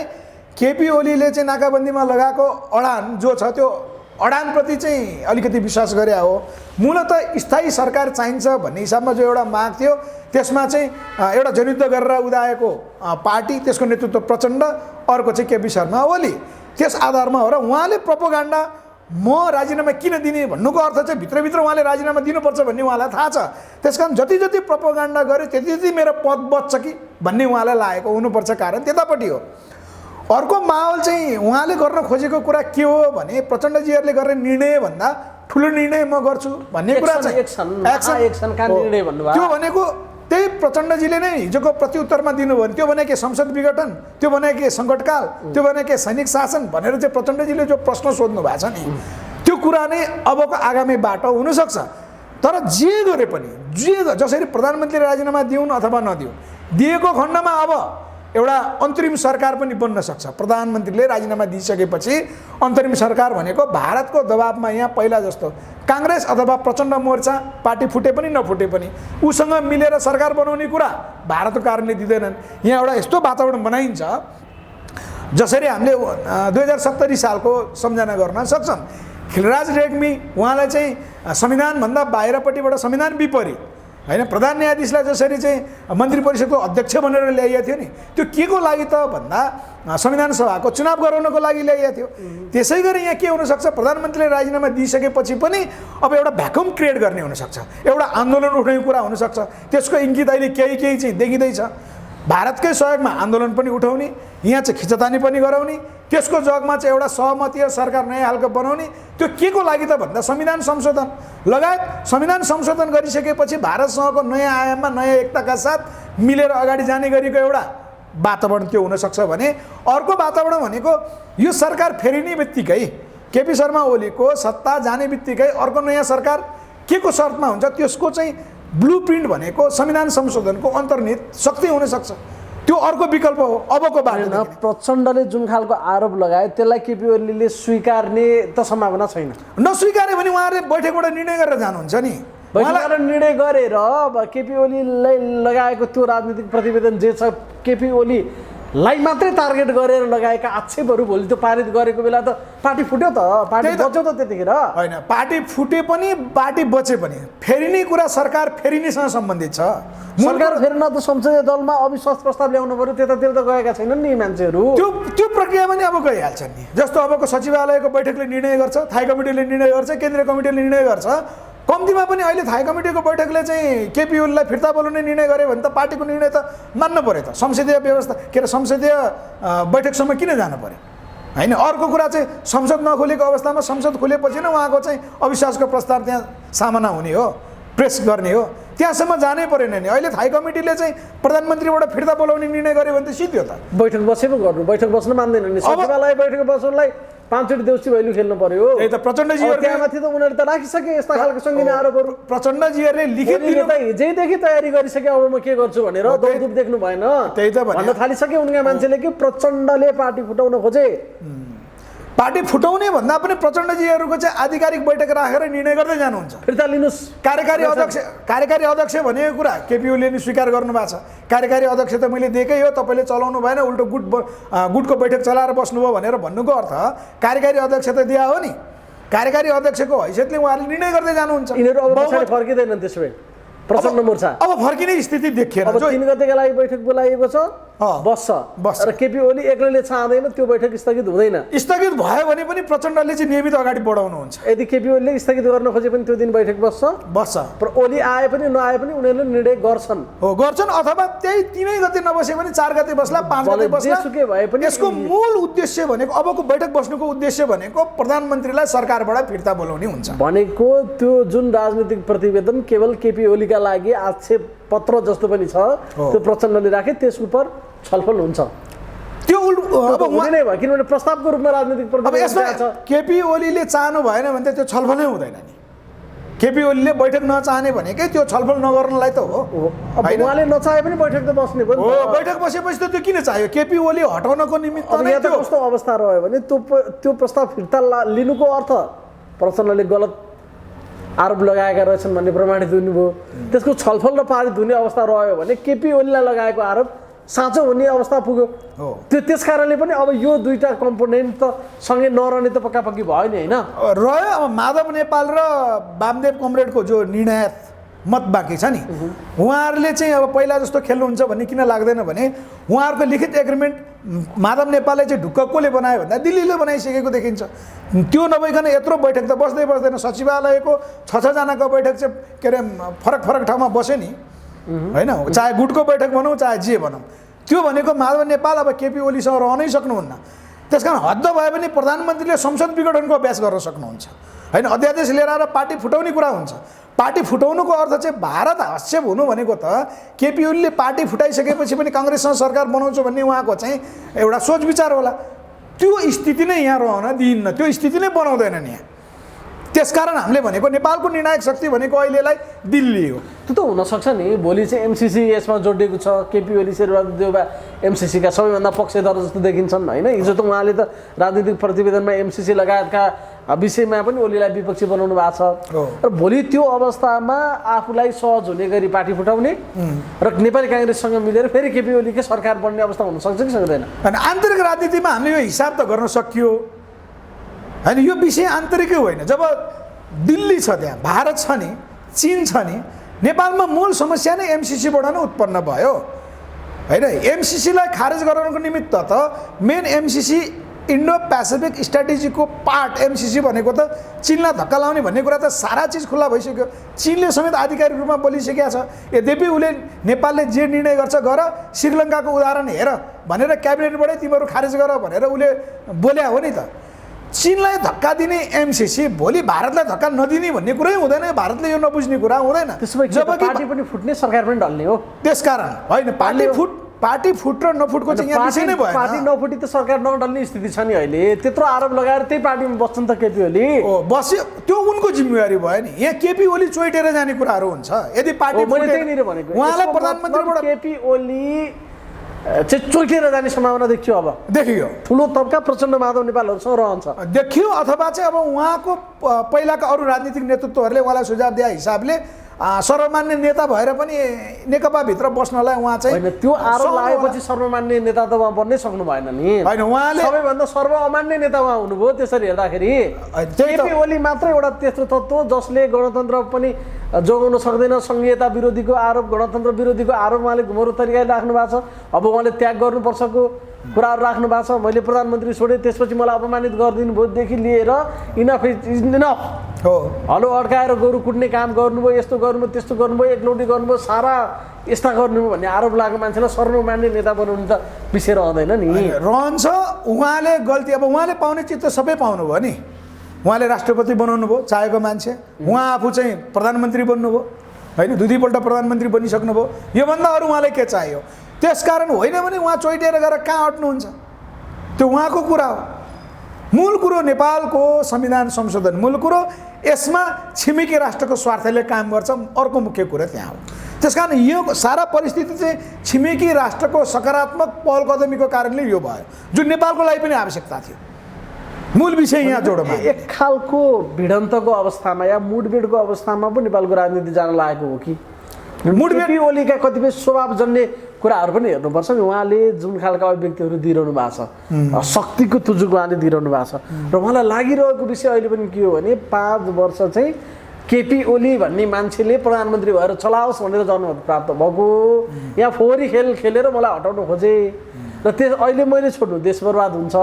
केपी ओलीले चाहिँ नाकाबन्दीमा लगाएको अडान जो छ त्यो अडानप्रति चाहिँ अलिकति विश्वास गरे हो। मूलतः स्थायी सरकार चाहिन्छ भन्ने हिसाबमा जो एउटा माग थियो त्यसमा चाहिँ एउटा जनयुद्ध गरेर उदाएको पार्टी, त्यसको नेतृत्व प्रचण्ड, अर्को चाहिँ केपी शर्मा ओली, त्यस आधारमा हो र उहाँले प्रोपोगन्डा म राजीनामा किन दिने भन्नुको अर्थ चाहिँ भित्रभित्र उहाँले राजीनामा दिनुपर्छ भन्ने उहाँलाई थाहा छ। त्यस कारण जति जति प्रोपोगन्डा गर्यो त्यति मेरो पद बच्छ कि भन्ने उहाँलाई लागेको हुनुपर्छ, कारण त्यतापट्टि हो। अर्को माहौल चाहिँ उहाँले गर्न खोजेको कुरा के हो भने प्रचण्डजीहरूले गर्ने निर्णय भन्दा ठुलो निर्णय म गर्छु भन्ने कुरा चाहिँ त्यो भनेको त्यही प्रचण्डजीले नै हिजोको प्रत्युत्तरमा दिनुभयो भने त्यो भने के संसद विघटन, त्यो भने के सङ्कटकाल, त्यो भने के सैनिक शासन भनेर चाहिँ प्रचण्डजीले जो प्रश्न सोध्नु भएको छ नि, त्यो कुरा नै अबको आगामी बाटो हुनसक्छ। तर जे गरे पनि जसरी प्रधानमन्त्रीले राजीनामा दिउन् अथवा नदिउन्, दिएको खण्डमा अब एउटा अन्तरिम सरकार पनि बन्न सक्छ। प्रधानमन्त्रीले राजीनामा दिइसकेपछि अन्तरिम सरकार भनेको भारतको दबाबमा यहाँ पहिला जस्तो काङ्ग्रेस अथवा प्रचण्ड मोर्चा पार्टी फुटे पनि नफुटे पनि उसँग मिलेर सरकार बनाउने कुरा भारतको कारणले दिँदैनन्। यहाँ एउटा यस्तो वातावरण बनाइन्छ जसरी हामीले 2070 सालको सम्झना गर्न सक्छौँ। खिलराज रेग्मी उहाँलाई चाहिँ संविधानभन्दा बाहिरपट्टिबाट संविधान विपरीत होइन प्रधान न्यायाधीशलाई जसरी चाहिँ मन्त्री परिषदको अध्यक्ष भनेर ल्याइएको थियो नि, त्यो के को लागि त भन्दा संविधान सभाको चुनाव गराउनको लागि ल्याइएको थियो। त्यसै गरी यहाँ के हुनसक्छ, प्रधानमन्त्रीले राजीनामा दिइसकेपछि पनि अब एउटा भ्याकुम क्रिएट गर्ने हुनसक्छ, एउटा आन्दोलन उठाउने कुरा हुनसक्छ। त्यसको इङ्गित अहिले केही चाहिँ देखिँदैछ। भारतकै सहयोगमा आन्दोलन पनि उठाउने, यहाँ चाहिँ खिचतानी पनि गराउने, त्यसको जगमा चाहिँ एउटा सहमतीय सरकार नयाँ खालको बनाउने। त्यो के को लागि त भन्दा संविधान संशोधन लगायत संविधान संशोधन गरिसकेपछि भारतसँगको नयाँ आयाममा नयाँ एकताका साथ मिलेर अगाडि जाने गरेको एउटा वातावरण त्यो हुनसक्छ भने, अर्को वातावरण भनेको यो सरकार फेरिने बित्तिकै केपी शर्मा ओलीको सत्ता जाने बित्तिकै अर्को नयाँ सरकार के को शर्तमा हुन्छ, त्यसको चाहिँ ब्लुप्रिन्ट भनेको संविधान संशोधनको अन्तर्निहित शक्ति हुनसक्छ। त्यो अर्को विकल्प हो अबको बाटो। प्रचण्डले जुन खालको आरोप लगाए त्यसलाई केपी ओलीले स्वीकार्ने त सम्भावना छैन। नस्वीकार्यो भने उहाँहरूले बैठकबाट निर्णय गरेर जानुहुन्छ नि। बैठकबाट निर्णय गरेर अब केपी ओलीलाई लगाएको त्यो राजनीतिक प्रतिवेदन जे छ, केपी ओलीलाई मात्रै टार्गेट गरेर लगाएका आक्षेपहरू भोलि त्यो पारित गरेको बेला त पार्टी फुट्यो त, पार्टी बच्यो त त्यतिखेर। होइन, पार्टी फुटे पनि पार्टी बचे पनि फेरिने कुरा सरकार फेरिनेसँग सम्बन्धित छ। सरकार फेर्न त संसदीय दलमा अविश्वास प्रस्ताव ल्याउनु पर्यो, त्यतातिर त गएका छैनन् नि मान्छेहरू। त्यो प्रक्रिया पनि अब गइहाल्छन् नि। जस्तो अबको सचिवालयको बैठकले निर्णय गर्छ, थाई कमिटीले निर्णय गर्छ, केन्द्रीय कमिटीले निर्णय गर्छ। कम्तीमा पनि अहिले थाई कमिटीको बैठकले चाहिँ केपी ओलीलाई फिर्ता बोलाउने निर्णय गर्यो भने त पार्टीको निर्णय त मान्नु पर्यो त। संसदीय व्यवस्था संसदीय बैठकसम्म किन जानु पर्यो होइन। अर्को कुरा चाहिँ संसद नखोलेको अवस्थामा संसद खुलेपछि नै उहाँको चाहिँ अविश्वासको प्रस्ताव त्यहाँ सामना हुने हो, प्रेस गर्ने हो। त्यहाँसम्म जानै परेन नि। अहिले थाई कमिटीले चाहिँ प्रधानमन्त्रीबाट फिर्ता बोलाउने निर्णय गर्यो भने त सिद्धियो त। बैठक बसे पो गर्नु, बैठक बस्न मान्दैन नि। सचिवालय बैठक बस्नलाई 5 चोटि देउसी भैलु खेल्नु पर्यो। त्यही त प्रचण्डजीहरुले त्यहाँमाथि त उनीहरूले त राखिसके यस्ता खालको सङ्गीन आरोपहरू। प्रचण्डजीहरुले लिखित दिनु त हिजैदेखि तयारी गरिसके अब म के गर्छु भनेर दौडधुप देख्नु भएन। त्यही त भन्न थालिसके उनका मान्छेले कि प्रचण्डले पार्टी फुटाउन खोजे। पार्टी फुटाउने भन्दा पनि प्रचण्डजीहरूको चाहिँ आधिकारिक बैठक राखेर निर्णय गर्दै जानुहुन्छ। फिर्ता लिनुस्। कार्यकारी अध्यक्ष भनेको कुरा केपी ओलीले नि स्वीकार गर्नुभएको छ। कार्यकारी अध्यक्ष त मैले दिएकै हो, तपाईँले चलाउनु भएन, उल्टो गुटको बैठक चलाएर बस्नुभयो भनेर भन्नुको अर्थ कार्यकारी अध्यक्ष त दिया हो नि। कार्यकारी अध्यक्षको हैसियतले उहाँहरूले निर्णय गर्दै जानुहुन्छ। यिनीहरू अब पछाडि फर्किँदैनन् त्यसो भए प्रचण्ड मोर्चा। अब फर्किने स्थिति देखिएन। अब 3 गतेका लागि बैठक बोलाइएको छ, बस्छ र केपी ओली एक्लैले चाहँदैन त्यो बैठक स्थगित हुँदैन। स्थगित भयो भने पनि प्रचण्डले चाहिँ नियमित अगाडि बढाउनुहुन्छ। यदि केपी ओलीले स्थगित गर्न खोजे पनि त्यो दिन बैठक बस्छ। ओली आए पनि नआए पनि उनीहरूले निर्णय गर्छन्। गर्छन् अथवा त्यही 3 गते नबसे पनि 4 गते बस्ला, 5 गते बस्ला। जेसुकै भए पनि यसको मूल उद्देश्य भनेको अबको बैठक बस्नुको उद्देश्य भनेको प्रधानमन्त्रीलाई सरकारबाट फिर्ता बोलाउने हुन्छ भनेको। त्यो जुन राजनीतिक प्रतिवेदन केवल केपी ओलीका लागि आक्षेप पत्र जस्तो पनि छ त्यो प्रचण्डले राखे, त्यस उप छलफल हुन्छ। त्यो अब हुँदैन भयो किनभने प्रस्तावको रूपमा राजनीतिक प्रतिवेदन छ। केपी ओलीले चाहनु भएन भने त त्यो छलफलै हुँदैन नि। केपी ओलीले बैठक नचाहने भनेकै त्यो छलफल नगर्नलाई त हो। उहाँले नचाहे पनि बैठक त बस्ने भयो। बैठक बसेपछि त त्यो किन चाहियो? केपी ओली हटाउनको निमित्त नै त्यो कस्तो अवस्था रह्यो भने त्यो प्रस्ताव फिर्ता लिनुको अर्थ प्रचण्डले गलत आरोप लगाएका रहेछन् भन्ने प्रमाणित हुनुभयो। त्यसको छलफल र पारित हुने अवस्था रह्यो भने केपी ओलीलाई लगाएको आरोप साँचो हुने अवस्था पुग्यो। त्यस कारणले पनि अब यो दुईटा कम्पोनेन्ट त सँगै नरहने त पक्कापक्की भयो नि होइन रह्यो। अब माधव नेपाल र वामदेव कमरेडको जो निर्णायक मत बाँकी छ नि, उहाँहरूले चाहिँ अब पहिला जस्तो खेल्नुहुन्छ भन्ने किन लाग्दैन भने उहाँहरूको लिखित एग्रिमेन्ट माधव नेपालले चाहिँ ढुक्क कसले बनायो भन्दा दिल्लीले बनाइसकेको देखिन्छ। त्यो नभइकन यत्रो बैठक त बस्दैन। सचिवालयको 6 जनाको बैठक चाहिँ के अरे फरक ठाउँमा बस्यो नि होइन, चाहे गुटको बैठक भनौँ चाहे जे भनौँ। त्यो भनेको माधव नेपाल अब केपी ओलीसँग रहनै सक्नुहुन्न। त्यसकारण हद्द भयो भने प्रधानमन्त्रीले संसद विघटनको अभ्यास गर्न सक्नुहुन्छ होइन। अध्यादेश लिएर आएर पार्टी फुटाउने कुरा हुन्छ। पार्टी फुटाउनुको अर्थ चाहिँ भारत हस्तक्षेप हुनु भनेको त केपी ओलीले पार्टी फुटाइसकेपछि पनि काङ्ग्रेससँग सरकार बनाउँछु भन्ने उहाँको चाहिँ एउटा सोच विचार होला। त्यो स्थिति नै यहाँ रहन दिइन्न, त्यो स्थिति नै बनाउँदैनन् यहाँ। त्यसकारण हामीले भनेको नेपालको निर्णायक शक्ति भनेको अहिलेलाई दिल्ली हो। त्यो त हुनसक्छ नि। भोलि चाहिँ एमसिसी यसमा जोडिएको छ। केपी ओली शेरबहादुर देउबा एमसिसीका सबैभन्दा पक्षधर जस्तो देखिन्छन् होइन। हिजो त उहाँले त राजनीतिक प्रतिवेदनमा एमसिसी लगायतका विषयमा पनि ओलीलाई विपक्षी बनाउनु भएको छ र भोलि त्यो अवस्थामा आफूलाई सहज हुने गरी पार्टी फुटाउने र नेपाली काङ्ग्रेससँग मिलेर फेरि केपी ओलीकै सरकार बन्ने अवस्था हुनसक्छ कि सक्दैन? अनि आन्तरिक राजनीतिमा हामीले यो हिसाब त गर्न सकियो होइन। यो विषय आन्तरिकै होइन। जब दिल्ली छ, त्यहाँ भारत छ नि, चीन छ नि, नेपालमा मूल समस्या नै एमसिसीबाट नै उत्पन्न भयो होइन। एमसिसीलाई खारेज गराउनको निमित्त त मेन एमसिसी इन्डो पेसिफिक स्ट्राटेजीको पार्ट एमसिसी भनेको त चीनलाई धक्का लाउने भन्ने कुरा त सारा चिज खुल्ला भइसक्यो। चीनले समेत आधिकारिक रूपमा बोलिसकेको छ। यद्यपि उसले नेपालले जे निर्णय गर्छ गर, श्रीलङ्काको उदाहरण हेर भनेर क्याबिनेटबाटै तिमीहरू खारेज गर भनेर उसले बोल्या हो नि त। चीनलाई धक्का दिने एमसिसी भोलि भारतलाई धक्का नदिने भन्ने कुरै हुँदैन। भारतले यो नबुझ्ने कुरा हुँदैन। जबकि पार्टी पनि फुट्ने, सरकार पनि ढल्ने हो। त्यसकारण होइन, पार्टी फुट र नफुटको चाहिँ यहाँ विषय नै भयो। पार्टी नफुटी त सरकार नडल्ने स्थिति छ नि अहिले। त्यत्रो आरोप लगाएर त्यही पार्टीमा बस्छन् त केपी ओली। बस्यो, त्यो उनको जिम्मेवारी भयो नि। यहाँ केपी ओली चोइटेर जाने कुराहरू हुन्छ। यदि पार्टी उहाँलाई प्रधानमन्त्रीबाट केपी ओली चाहिँ चोइटेर जाने सम्भावना देखियो। अब देखियो ठुलो तबका प्रचण्ड माधव नेपालहरूसँग रहन्छ देखियो। अथवा चाहिँ अब उहाँको पहिलाका अरू राजनीतिक नेतृत्वहरूले उहाँलाई सुझाव दिए हिसाबले सर्वमान्य नेता भएर पनि नेकपाभित्र बस्नलाई उहाँ चाहिँ होइन। त्यो आरोप लागेपछि सर्वमान्य नेता त उहाँ बन्नै सक्नु भएन नि होइन। उहाँले सबैभन्दा सर्वअमान्य नेता उहाँ हुनुभयो। त्यसरी हेर्दाखेरि केपी ओली मात्र एउटा त्यस्तो तत्त्व जसले गणतन्त्र पनि जोगाउन सक्दैन। संघीयता विरोधीको आरोप, गणतन्त्र विरोधीको आरोप उहाँले घुमरो तरिकाले राख्नु भएको छ। अब उहाँले त्याग गर्नुपर्छको कुराहरू राख्नु भएको छ। मैले प्रधानमन्त्री छोडेँ, त्यसपछि मलाई अपमानित गरिदिनु भयोदेखि लिएर इनफ इज इनफ हो। हलो अड्काएर गोरु कुट्ने काम गर्नुभयो, यस्तो गर्नुभयो, त्यस्तो गर्नुभयो, एकलौटी गर्नुभयो, सारा यस्ता गर्नुभयो भन्ने आरोप लागेको मान्छेलाई सर्वमान्य नेता बनाउनु त विषय रहँदैन नि। रहन्छ। उहाँले गल्ती अब उहाँले पाउने चिज त सबै पाउनुभयो नि। उहाँले राष्ट्रपति बनाउनु भयो चाहेको मान्छे, उहाँ आफू चाहिँ प्रधानमन्त्री बन्नुभयो होइन, दुईपल्ट प्रधानमन्त्री बनिसक्नुभयो, योभन्दा अरू उहाँलाई के चाहियो? त्यसकारण होइन भने उहाँ चोइटेर गएर कहाँ अट्नुहुन्छ? त्यो उहाँको कुरा हो। मूल कुरो नेपालको संविधान संशोधन मूल कुरो, यसमा छिमेकी राष्ट्रको स्वार्थले काम गर्छ, अर्को मुख्य कुरा त्यहाँ हो। त्यसकारण यो सारा परिस्थिति चाहिँ छिमेकी राष्ट्रको सकारात्मक पहल कदमीको कारणले यो भयो, जुन नेपालको लागि पनि आवश्यकता थियो। मूल विषय यहाँ जोडमा एक खालको भिडन्तको अवस्थामा या मुडबिडको अवस्थामा पो नेपालको राजनीति जान लागेको हो कि केपी ओलीका कतिपय स्वभावजन्य कुराहरू पनि हेर्नुपर्छ नि। उहाँले जुन खालका अभिव्यक्तिहरू दिइरहनु भएको छ, शक्तिको तुजुक उहाँले दिइरहनु भएको छ, र उहाँलाई लागिरहेको विषय अहिले पनि के हो भने 5 वर्ष चाहिँ केपी ओली भन्ने मान्छेले प्रधानमन्त्री भएर चलाओस् भनेर जनमत प्राप्त भएको, यहाँ फोहोरी खेल खेलेर मलाई हटाउन खोजे र अहिले मैले छोड्नु देश बर्बाद हुन्छ,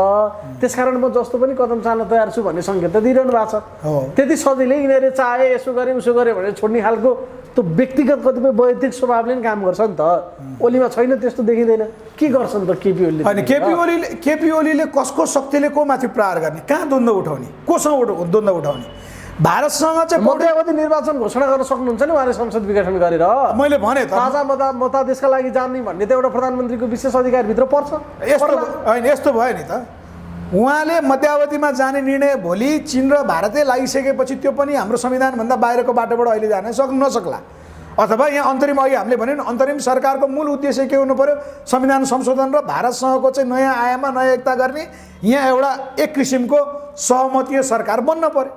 त्यसकारण म जस्तो पनि कदम चाल्न तयार छु भन्ने सङ्केत त दिइरहनु भएको छ। त्यति सजिलै यिनीहरूले चाहे यसो गरे उसो गरे भनेर छोड्ने खालको त्यो व्यक्तिगत कतिपय वैयक्तिक स्वभावले पनि काम गर्छ नि त। ओलीमा छैन, त्यस्तो देखिँदैन। के गर्छन् त केपी ओलीले? होइन, केपी ओलीले कसको शक्तिले को माथि प्रहार गर्ने, कहाँ द्वन्द्व उठाउने, कोसँग द्वन्द्व उठाउने? भारतसँग चाहिँ मध्यावधि निर्वाचन घोषणा गर्न सक्नुहुन्छ नि उहाँले संसद विघटन गरेर। मैले भने त ताजा मतादेशका लागि जाने भन्ने त एउटा प्रधानमन्त्रीको विशेष अधिकारभित्र पर्छ। यस्तो होइन, यस्तो भयो नि त। उहाँले मध्यावधिमा जाने निर्णय भोलि चीन र भारतले लागिसकेपछि त्यो पनि हाम्रो संविधानभन्दा बाहिरको बाटोबाट अहिले जान नसक्ला। अथवा यहाँ अन्तरिम, अघि हामीले भन्यो नि, अन्तरिम सरकारको मूल उद्देश्य के हुनु पर्यो? संविधान संशोधन र भारतसँगको चाहिँ नयाँ आयाममा नयाँ एकता गर्ने, यहाँ एउटा एक किसिमको सहमतीय सरकार बन्न पर्यो।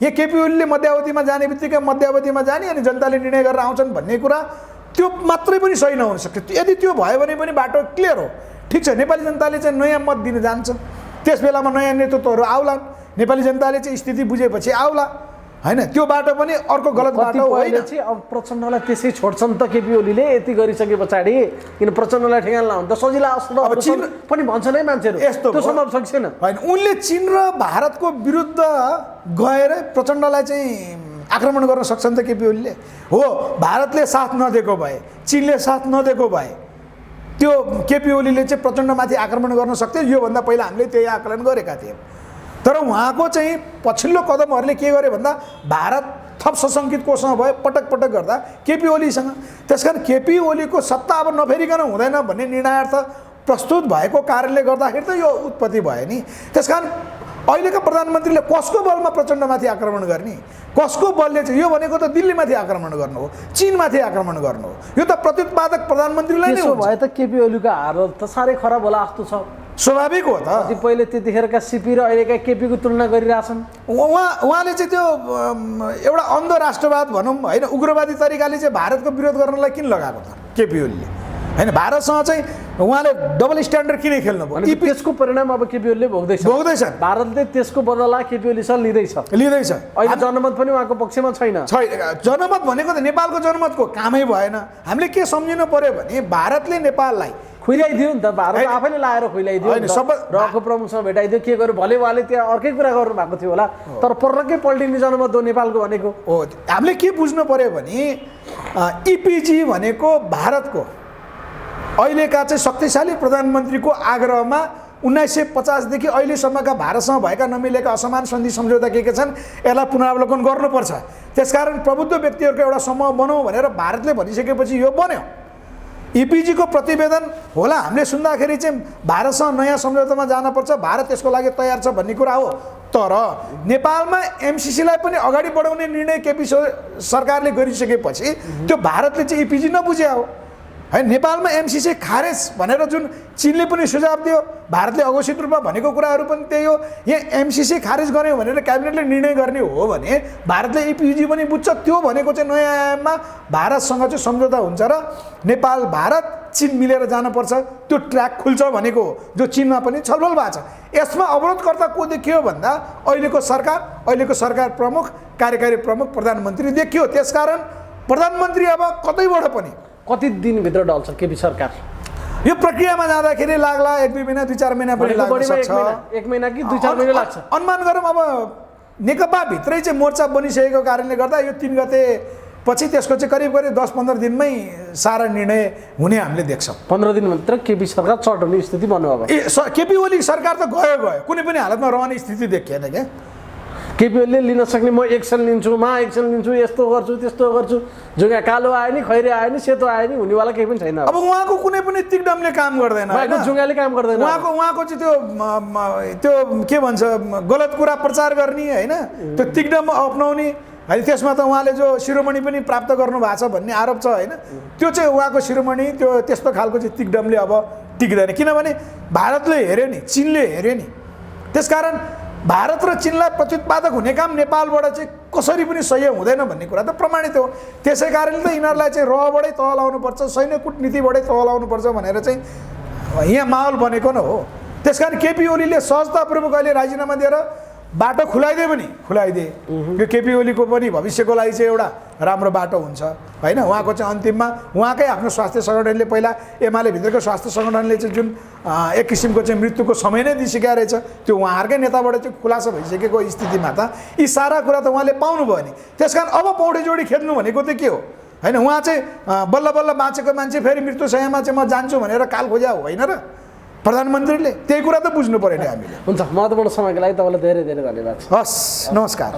यहाँ केपी ओलीले मध्यावधिमा जाने बित्तिकै मध्यावधिमा जाने अनि जनताले निर्णय गरेर आउँछन् भन्ने कुरा त्यो मात्रै पनि सही नहुन सक्छ। यदि त्यो भयो भने पनि बाटो क्लियर हो। ठिक छ, नेपाली जनताले चाहिँ नयाँ मत दिन जान्छन्, त्यस बेलामा नयाँ नेतृत्वहरू आउलान्, नेपाली जनताले चाहिँ स्थिति बुझेपछि आउला, होइन? त्यो बाटो पनि अर्को गलत बाटो होइन। अब प्रचण्डलाई त्यसै छोड्छन् त केपी ओलीले यति गरिसके पछाडि, किन प्रचण्डलाई ठेगान लाउनु त सजिलो अवस्था पनि भन्छन् है मान्छेहरू, यस्तो त्यो सम्भव छैन। होइन, उनले चीन र भारतको विरुद्ध गएर प्रचण्डलाई चाहिँ आक्रमण गर्न सक्छन् त केपी ओलीले? हो, भारतले साथ नदिएको भए, चीनले साथ नदिएको भए त्यो केपी ओलीले चाहिँ प्रचण्डमाथि आक्रमण गर्न सक्थ्यो। योभन्दा पहिला हामीले त्यही आकलन गरेका थियौँ। तर उहाँको चाहिँ पछिल्लो कदमहरूले के गर्यो भन्दा भारत थप सशङ्कित कोसँग भयो पटक पटक गर्दा केपी ओलीसँग। त्यसकारण केपी ओलीको सत्ता अब नफेरिकन हुँदैन भन्ने निर्णयार्थ प्रस्तुत भएको कारणले गर्दाखेरि त यो उत्पत्ति भयो नि। त्यसकारण अहिलेका प्रधानमन्त्रीले कसको बलमा प्रचण्डमाथि आक्रमण गर्ने? कसको बलले चाहिँ? यो भनेको त दिल्लीमाथि आक्रमण गर्नु हो, चीनमाथि आक्रमण गर्नु हो। यो त प्रत्युत्पादक प्रधानमन्त्रीलाई नै भए त केपी ओलीको हालत त साह्रै खराब होला जस्तो छ। स्वाभाविक हो त। पहिले त्यतिखेरका सिपी र अहिलेका केपीको तुलना गरिरहेछन्। उहाँले चाहिँ त्यो एउटा अन्ध राष्ट्रवाद भनौँ, होइन, उग्रवादी तरिकाले चाहिँ भारतको विरोध गर्नलाई किन लगाएको त केपी ओलीले? होइन, भारतसँग चाहिँ उहाँले डबल स्ट्यान्डर्ड किन खेल्नुभयो? त्यसको परिणाम अब केपी ओलीले भोग्दैछ। भारतले त्यसको बदला केपी ओलीसँग लिँदैछ। अहिले जनमत पनि उहाँको पक्षमा छैन। जनमत भनेको त नेपालको जनमतको कामै भएन। हामीले के सम्झिनु पर्यो भने भारतले नेपाललाई खुइलाइदियो नि त, भारत आफैले लाएर खुइलाइदियो, रहको प्रमुखसँग भेटाइदियो, के गर्यो भले उहाँले त्यहाँ अर्कै कुरा गर्नु भएको थियो होला, तर पल्टकै पल्टिने जनमत हो नेपालको भनेको हो। हामीले के बुझ्नु पर्यो भने इपिजी भनेको भारतको अहिलेका चाहिँ शक्तिशाली प्रधानमन्त्रीको आग्रहमा 1950 देखि अहिलेसम्मका भारतसँग भएका नमिलेका असमान सन्धि सम्झौता के छन्, यसलाई पुनरावलोकन गर्नुपर्छ। त्यसकारण प्रबुद्ध व्यक्तिहरूको एउटा समूह बनाऊ भनेर भारतले भनिसकेपछि यो बन्यो। इपिजीको प्रतिवेदन होला, हामीले सुन्दाखेरि चाहिँ भारतसँग नयाँ सम्झौतामा जानुपर्छ, भारत त्यसको लागि तयार छ भन्ने कुरा हो। तर नेपालमा एमसिसीलाई पनि अगाडि बढाउने निर्णय केपी सरकारले गरिसकेपछि त्यो भारतले चाहिँ इपिजी नबुझ्या हो। है, नेपालमा एमसिसी खारेज भनेर जुन चीनले पनि सुझाव दियो, भारतले अघोषित रूपमा भनेको कुराहरू पनि त्यही हो। यहाँ एमसिसी खारेज गर्यो भनेर क्याबिनेटले निर्णय गर्ने हो भने भारतले इपिजी पनि बुझ्छ। त्यो भनेको चाहिँ नयाँ आयाममा भारतसँग चाहिँ सम्झौता हुन्छ र नेपाल भारत चीन मिलेर जानुपर्छ, त्यो ट्र्याक खुल्छ भनेको हो, जो चीनमा पनि छलफल भएको छ। यसमा अवरोधकर्ता को देखियो भन्दा अहिलेको सरकार प्रमुख, कार्यकारी प्रमुख, प्रधानमन्त्री देखियो। त्यसकारण प्रधानमन्त्री अब कतैबाट पनि कति दिनभित्र ढल्छ केपी सरकार? यो प्रक्रियामा जाँदाखेरि लाग्ला 1-2 महिना, 2-4 महिना पनि लाग्न सक्छ। 1 महिना कि 2-4 महिना लाग्छ अनुमान गरौँ। अब नेकपा भित्रै चाहिँ मोर्चा बनिसकेको कारणले गर्दा यो 3 गते पछि त्यसको चाहिँ करिब 10-15 दिनमै सारा निर्णय हुने हामीले देख्छौँ। 15 दिनभित्र केपी सरकार चट हुने स्थिति बन्यो। अब केपी ओली सरकार त गयो, कुनै पनि हालतमा रहने स्थिति देखिएन क्या। केपी ओलीले लिन सक्ने म एक्सन लिन्छु एक्सन लिन्छु यस्तो गर्छु त्यस्तो गर्छु जुगा कालो आयो नि खैरे आयो नि सेतो आयो नि हुनेवाला केही पनि छैन अब उहाँको कुनै पनि तिगडमले काम गर्दैन उहाँको जुगाले काम गर्दैन उहाँको चाहिँ त्यो के भन्छ गलत कुरा प्रचार गर्ने होइन त्यो तिगडम अपनाउने होइन त्यसमा त उहाँले जो शिरोमणि पनि प्राप्त गर्नु भएको छ भन्ने आरोप छ होइन त्यो चाहिँ उहाँको शिरोमणि त्यो त्यस्तो खालको चाहिँ तिगडमले अब टिक्दैन किनभने भारतले हेऱ्यो नि चिनले हेऱ्यो नि त्यसकारण भारत र चिनलाई प्रत्युत्पादक हुने काम नेपालबाट चाहिँ कसरी पनि सही हुँदैन भन्ने कुरा त प्रमाणित हो त्यसै कारणले त यिनीहरूलाई चाहिँ रहबाटै तह लाउनुपर्छ सैन्य कूटनीतिबाटै तह लाउनुपर्छ भनेर चाहिँ यहाँ माहौल बनेको न हो त्यसकारण केपी ओलीले सहजतापूर्वक अहिले राजीनामा दिएर बाटो खुलाइदिए पनि खुलाइदिए यो केपी ओलीको पनि भविष्यको लागि चाहिँ एउटा राम्रो बाटो हुन्छ होइन उहाँको चाहिँ अन्तिममा उहाँकै आफ्नो स्वास्थ्य सङ्गठनले पहिला एमाले भित्रको स्वास्थ्य सङ्गठनले चाहिँ जुन एक किसिमको चाहिँ मृत्युको समय नै दिइसकेको रहेछ त्यो उहाँहरूकै नेताबाट चाहिँ खुलासा भइसकेको स्थितिमा त यी सारा कुरा त उहाँले पाउनुभयो नि त्यसकारण अब पौडी जोडी खेल्नु भनेको त के हो होइन उहाँ चाहिँ बल्ल बल्ल बाँचेको मान्छे फेरि मृत्यु शय्यामा चाहिँ म जान्छु भनेर काल खोज्या होइन र प्रधानमन्त्रीले त्यही कुरा त बुझ्नु पऱ्यो नि हामीले हुन्छ महत्त्वपूर्ण समयको लागि तपाईँलाई धेरै धेरै धन्यवाद हस् नमस्कार